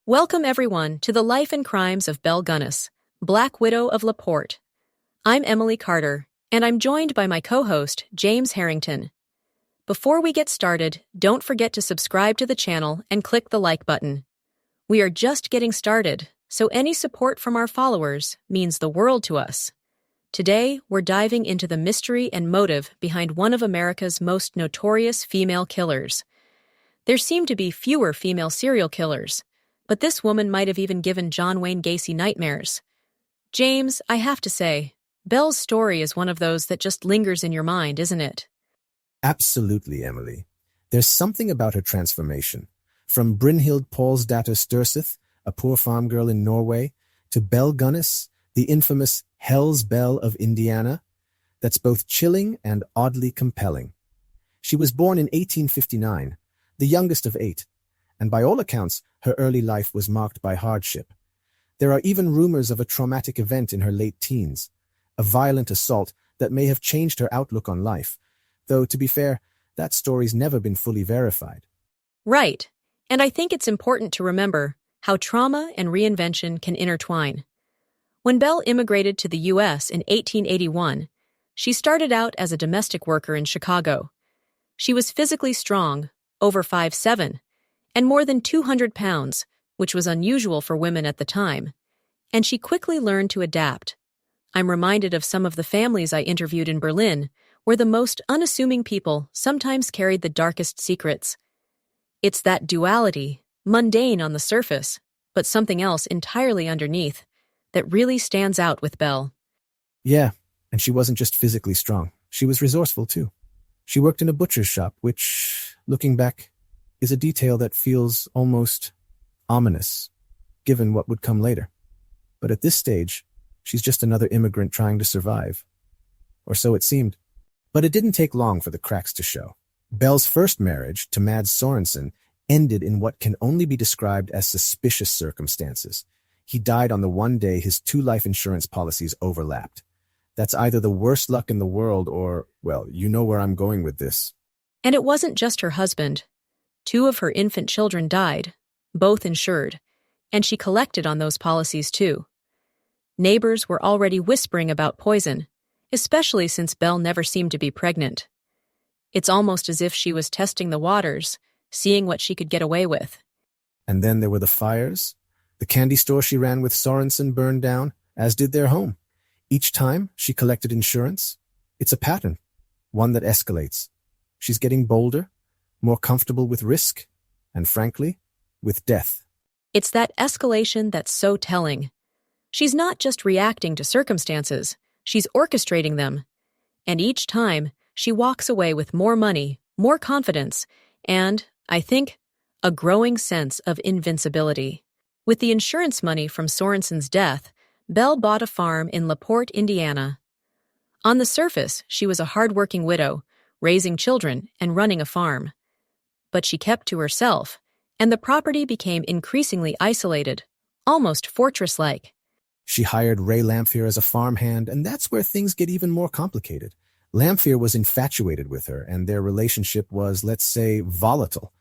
Welcome everyone to the life and crimes of Belle Gunness, Black Widow of La Porte. I'm Emily Carter, and I'm joined by my co-host, James Harrington. Before we get started, don't forget to subscribe to the channel and click the like button. We are just getting started, so any support from our followers means the world to us. Today, we're diving into the mystery and motive behind one of America's most notorious female killers. There seem to be fewer female serial killers, but this woman might have even given John Wayne Gacy nightmares. James, I have to say, Belle's story is one of those that just lingers in your mind, isn't it? Absolutely, Emily. There's something about her transformation. From Brynhild Paulsdatter Sturseth, a poor farm girl in Norway, to Belle Gunness, the infamous Hell's Belle of Indiana, that's both chilling and oddly compelling. She was born in 1859, the youngest of 8, and by all accounts, her early life was marked by hardship. There are even rumors of a traumatic event in her late teens, a violent assault that may have changed her outlook on life, though, to be fair, that story's never been fully verified. Right, and I think it's important to remember how trauma and reinvention can intertwine. When Belle immigrated to the U.S. in 1881, she started out as a domestic worker in Chicago. She was physically strong, over 5'7", and more than 200 pounds, which was unusual for women at the time, and she quickly learned to adapt. I'm reminded of some of the families I interviewed in Berlin, where the most unassuming people sometimes carried the darkest secrets. It's that duality, mundane on the surface, but something else entirely underneath, that really stands out with Belle. Yeah, and she wasn't just physically strong. She was resourceful, too. She worked in a butcher's shop, which, looking back, is a detail that feels almost ominous, given what would come later. But at this stage, she's just another immigrant trying to survive. Or so it seemed. But it didn't take long for the cracks to show. Belle's first marriage to Mads Sorensen ended in what can only be described as suspicious circumstances. He died on the one day his 2 life insurance policies overlapped. That's either the worst luck in the world or, well, you know where I'm going with this. And it wasn't just her husband. 2 of her infant children died, both insured, and she collected on those policies too. Neighbors were already whispering about poison, especially since Belle never seemed to be pregnant. It's almost as if she was testing the waters, seeing what she could get away with. And then there were the fires. The candy store she ran with Sorensen burned down, as did their home. Each time she collected insurance. It's a pattern, one that escalates. She's getting bolder, more comfortable with risk, and frankly, with death. It's that escalation that's so telling. She's not just reacting to circumstances, she's orchestrating them. And each time, she walks away with more money, more confidence, and, I think, a growing sense of invincibility. With the insurance money from Sorensen's death, Belle bought a farm in La Porte, Indiana. On the surface, she was a hard-working widow, raising children and running a farm. But she kept to herself, and the property became increasingly isolated, almost fortress-like. She hired Ray Lamphere as a farmhand, and that's where things get even more complicated. Lamphere was infatuated with her, and their relationship was, let's say, volatile.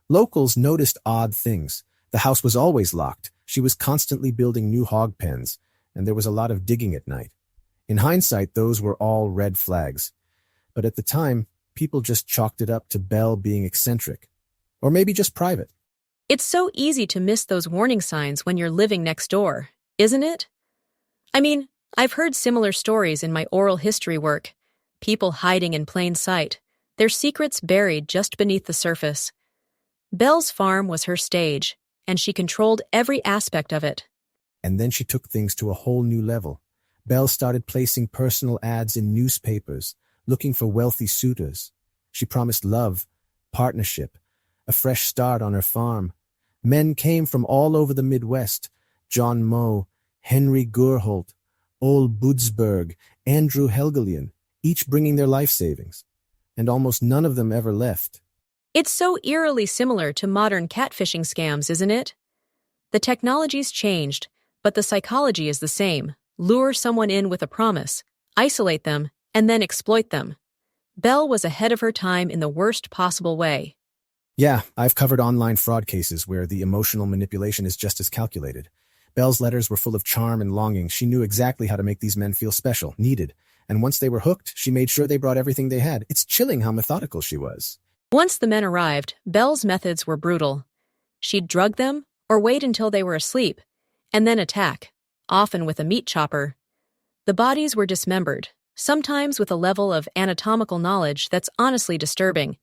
Locals noticed odd things. The house was always locked. She was constantly building new hog pens, and there was a lot of digging at night. In hindsight, those were all red flags. But at the time, people just chalked it up to Belle being eccentric. Or maybe just private. It's so easy to miss those warning signs when you're living next door, isn't it? I mean, I've heard similar stories in my oral history work. People hiding in plain sight, their secrets buried just beneath the surface. Belle's farm was her stage, and she controlled every aspect of it. And then she took things to a whole new level. Belle started placing personal ads in newspapers, looking for wealthy suitors. She promised love, partnership, a fresh start on her farm. Men came from all over the Midwest: John Moe, Henry Gurholt, Ole Budsberg, Andrew Helgelian, each bringing their life savings. And almost none of them ever left. It's so eerily similar to modern catfishing scams, isn't it? The technology's changed, but the psychology is the same. Lure someone in with a promise, isolate them, and then exploit them. Belle was ahead of her time in the worst possible way. Yeah, I've covered online fraud cases where the emotional manipulation is just as calculated. Belle's letters were full of charm and longing. She knew exactly how to make these men feel special, needed. And once they were hooked, she made sure they brought everything they had. It's chilling how methodical she was. Once the men arrived, Belle's methods were brutal. She'd drug them, or wait until they were asleep, and then attack, often with a meat chopper. The bodies were dismembered, sometimes with a level of anatomical knowledge that's honestly disturbing.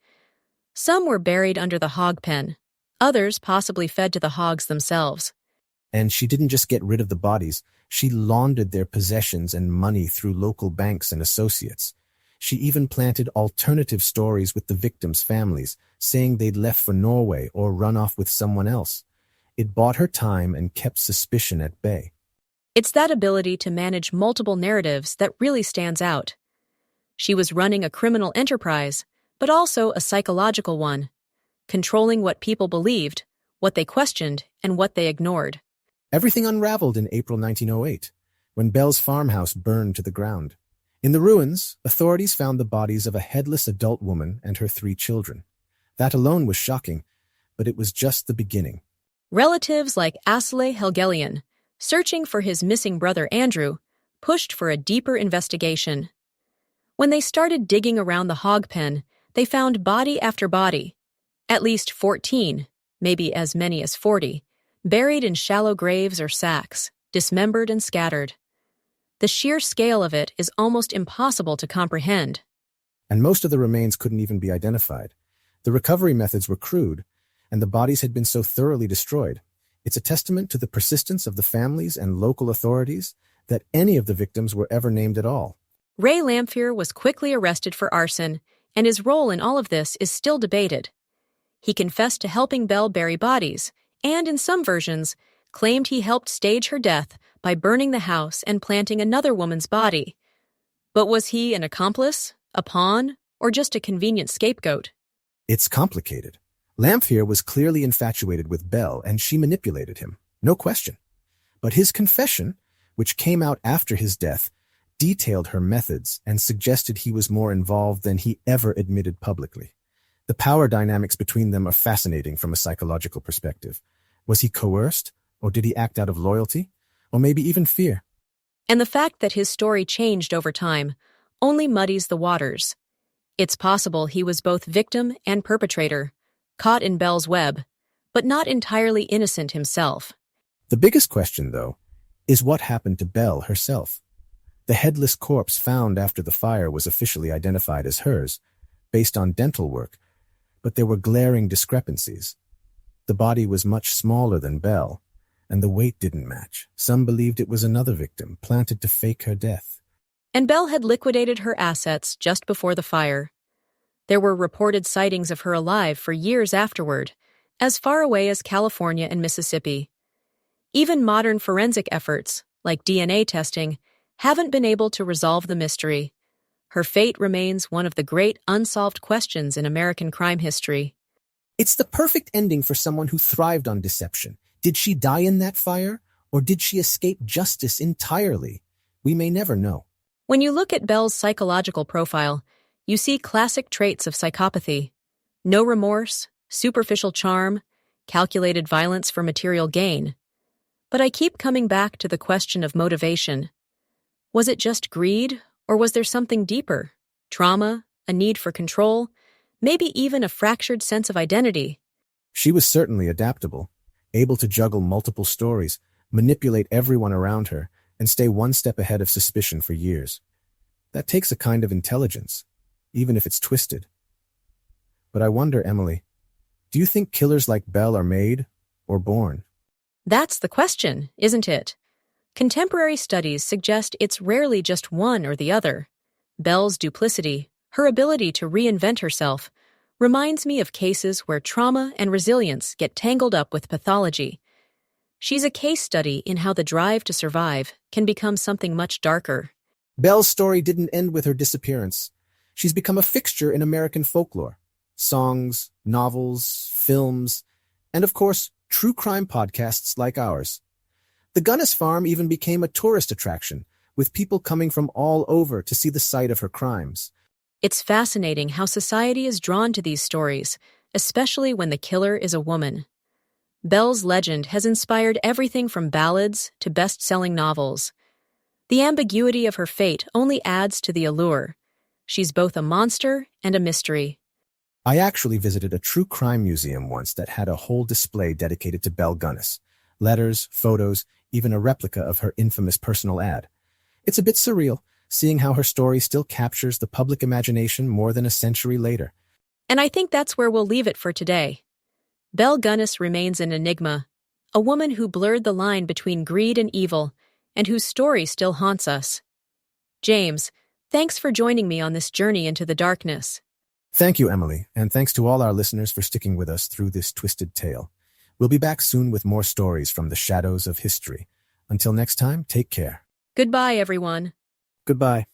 Some were buried under the hog pen, others possibly fed to the hogs themselves. And she didn't just get rid of the bodies, she laundered their possessions and money through local banks and associates. She even planted alternative stories with the victims' families, saying they'd left for Norway or run off with someone else. It bought her time and kept suspicion at bay. It's that ability to manage multiple narratives that really stands out. She was running a criminal enterprise, but also a psychological one, controlling what people believed, what they questioned, and what they ignored. Everything unraveled in April 1908, when Belle's farmhouse burned to the ground. In the ruins, authorities found the bodies of a headless adult woman and her 3 children. That alone was shocking, but it was just the beginning. Relatives like Asle Helgelian, searching for his missing brother Andrew, pushed for a deeper investigation. When they started digging around the hog pen, they found body after body, at least 14, maybe as many as 40, buried in shallow graves or sacks, dismembered and scattered. The sheer scale of it is almost impossible to comprehend. And most of the remains couldn't even be identified. The recovery methods were crude, and the bodies had been so thoroughly destroyed. It's a testament to the persistence of the families and local authorities that any of the victims were ever named at all. Ray Lamphere was quickly arrested for arson, and his role in all of this is still debated. He confessed to helping Belle bury bodies, and in some versions, claimed he helped stage her death by burning the house and planting another woman's body. But was he an accomplice, a pawn, or just a convenient scapegoat? It's complicated. Lamphere was clearly infatuated with Belle, and she manipulated him, no question. But his confession, which came out after his death, detailed her methods and suggested he was more involved than he ever admitted publicly. The power dynamics between them are fascinating from a psychological perspective. Was he coerced, or did he act out of loyalty, or maybe even fear? And the fact that his story changed over time only muddies the waters. It's possible he was both victim and perpetrator, caught in Belle's web, but not entirely innocent himself. The biggest question, though, is what happened to Belle herself. The headless corpse found after the fire was officially identified as hers, based on dental work, but there were glaring discrepancies. The body was much smaller than Belle, and the weight didn't match. Some believed it was another victim, planted to fake her death. And Belle had liquidated her assets just before the fire. There were reported sightings of her alive for years afterward, as far away as California and Mississippi. Even modern forensic efforts, like DNA testing, haven't been able to resolve the mystery. Her fate remains one of the great unsolved questions in American crime history. It's the perfect ending for someone who thrived on deception. Did she die in that fire, or did she escape justice entirely? We may never know. When you look at Belle's psychological profile, you see classic traits of psychopathy. No remorse, superficial charm, calculated violence for material gain. But I keep coming back to the question of motivation. Was it just greed, or was there something deeper? Trauma, a need for control, maybe even a fractured sense of identity? She was certainly adaptable, able to juggle multiple stories, manipulate everyone around her, and stay one step ahead of suspicion for years. That takes a kind of intelligence, even if it's twisted. But I wonder, Emily, do you think killers like Belle are made or born? That's the question, isn't it? Contemporary studies suggest it's rarely just one or the other. Belle's duplicity, her ability to reinvent herself, reminds me of cases where trauma and resilience get tangled up with pathology. She's a case study in how the drive to survive can become something much darker. Belle's story didn't end with her disappearance. She's become a fixture in American folklore. Songs, novels, films, and of course, true crime podcasts like ours. The Gunness farm even became a tourist attraction, with people coming from all over to see the site of her crimes. It's fascinating how society is drawn to these stories, especially when the killer is a woman. Belle's legend has inspired everything from ballads to best-selling novels. The ambiguity of her fate only adds to the allure. She's both a monster and a mystery. I actually visited a true crime museum once that had a whole display dedicated to Belle Gunness. Letters, photos, even a replica of her infamous personal ad. It's a bit surreal, seeing how her story still captures the public imagination more than a century later. And I think that's where we'll leave it for today. Belle Gunness remains an enigma, a woman who blurred the line between greed and evil, and whose story still haunts us. James, thanks for joining me on this journey into the darkness. Thank you, Emily, and thanks to all our listeners for sticking with us through this twisted tale. We'll be back soon with more stories from the shadows of history. Until next time, take care. Goodbye, everyone. Goodbye.